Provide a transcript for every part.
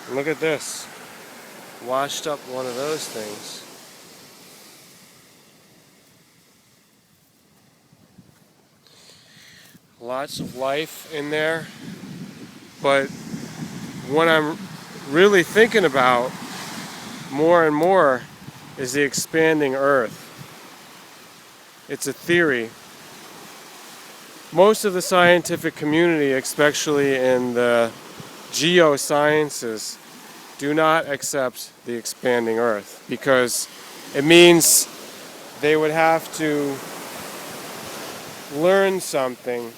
And look at this. Washed up one of those things. Lots of life in there. But what I'm really thinking about more and more is the expanding Earth. It's a theory. Most of the scientific community, especially in the geosciences, do not accept the expanding Earth because it means they would have to learn something.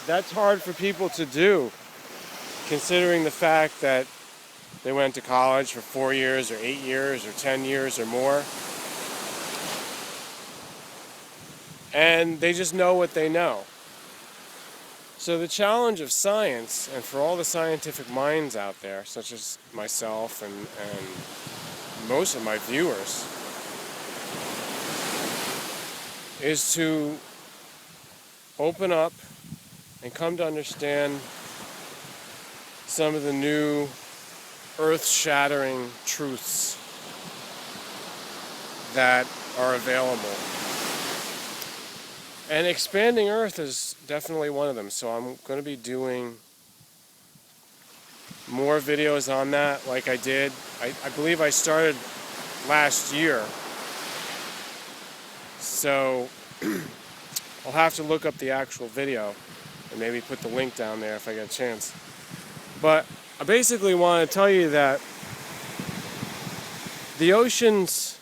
That's hard for people to do, considering the fact that they went to college for 4 years or 8 years or 10 years or more. And they just know what they know. So the challenge of science, and for all the scientific minds out there, such as myself and most of my viewers, is to open up and come to understand some of the new earth-shattering truths that are available. And expanding Earth is definitely one of them. So I'm going to be doing more videos on that like I did. I believe I started last year. So I'll have to look up the actual video and maybe put the link down there if I get a chance. But I basically want to tell you that the oceans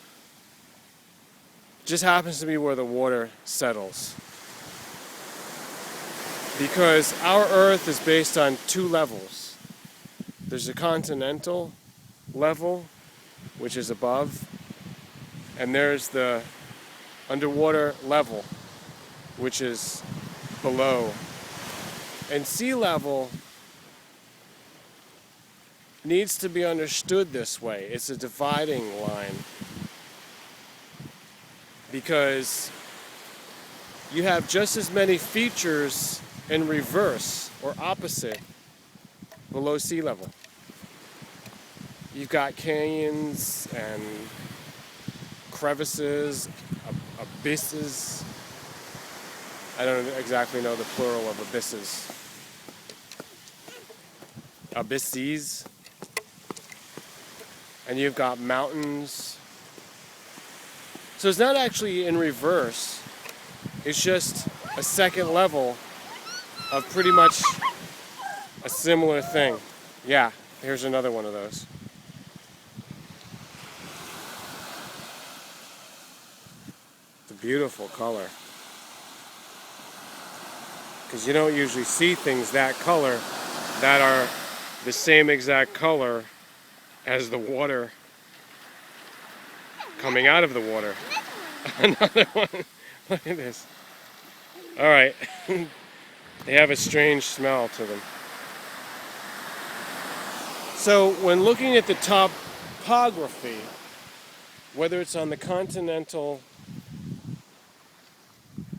just happens to be where the water settles. Because our Earth is based on two levels. There's a continental level, which is above, and there's the underwater level, which is below. And sea level needs to be understood this way. It's a dividing line. Because you have just as many features in reverse or opposite below sea level. You've got canyons and crevices, abysses. I don't exactly know the plural of abysses. Abysses. And you've got mountains. So it's not actually in reverse. It's just a second level of pretty much a similar thing. Yeah, here's another one of those. It's a beautiful color. Because you don't usually see things that color that are the same exact color as the water coming out of the water. Another one. Look at this. Alright. They have a strange smell to them. So when looking at the topography, whether it's on the continental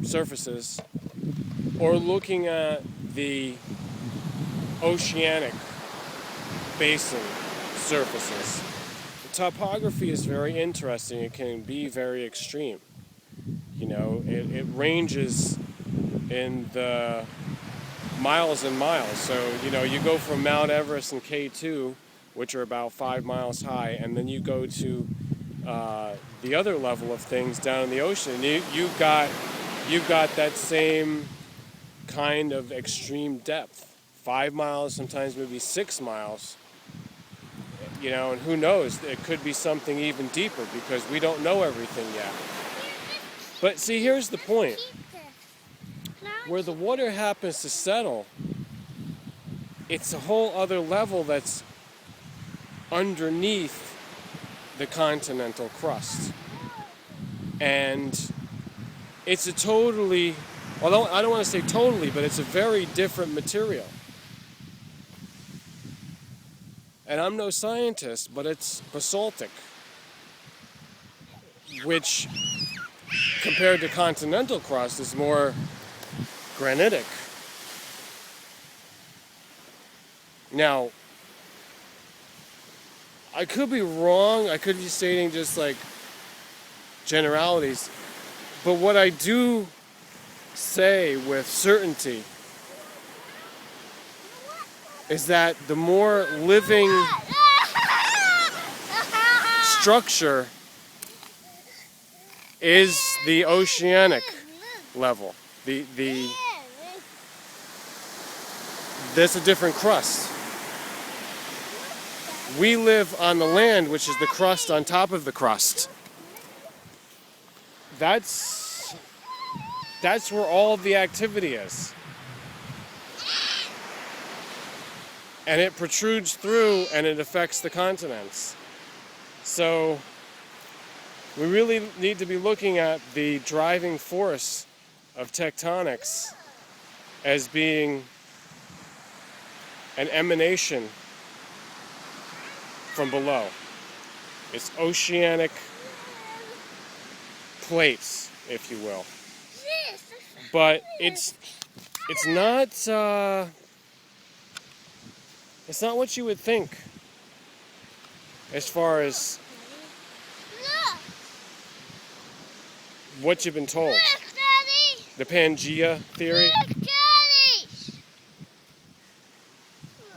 surfaces or looking at the oceanic basin surfaces, the topography is very interesting. It can be very extreme. You know, it ranges in the miles and miles. So, you know, you go from Mount Everest and K2, which are about 5 miles high, and then you go to the other level of things down in the ocean. You've got that same kind of extreme depth, 5 miles, sometimes maybe 6 miles. You know, and who knows? It could be something even deeper because we don't know everything yet. But see, here's the point. Where the water happens to settle, it's a whole other level that's underneath the continental crust. And it's a totally, although I don't want to say totally, but it's a very different material. And I'm no scientist, but it's basaltic, which compared to continental crust is more granitic. Now, I could be wrong. I could be stating just like generalities. But what I do say with certainty is that the more living structure is the oceanic level. There's a different crust. We live on the land, which is the crust on top of the crust. That's where all of the activity is. And it protrudes through and it affects the continents. So we really need to be looking at the driving force of tectonics as being an emanation from below. It's oceanic plates, if you will. But it's not what you would think as far as what you've been told. The Pangea theory.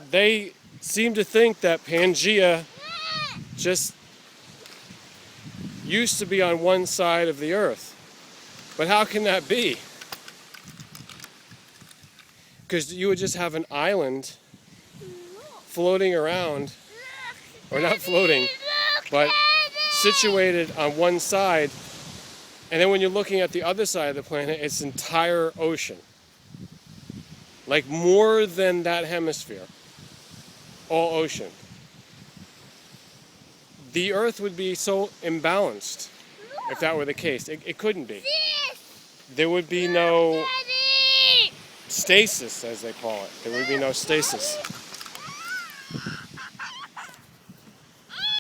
They seem to think that Pangea just used to be on one side of the earth. But how can that be? Because you would just have an island floating around, or not floating, but situated on one side, and then when you're looking at the other side of the planet, it's entire ocean. Like more than that hemisphere. All ocean. The Earth would be so imbalanced if that were the case. It couldn't be. There would be no stasis, as they call it. There would be no stasis.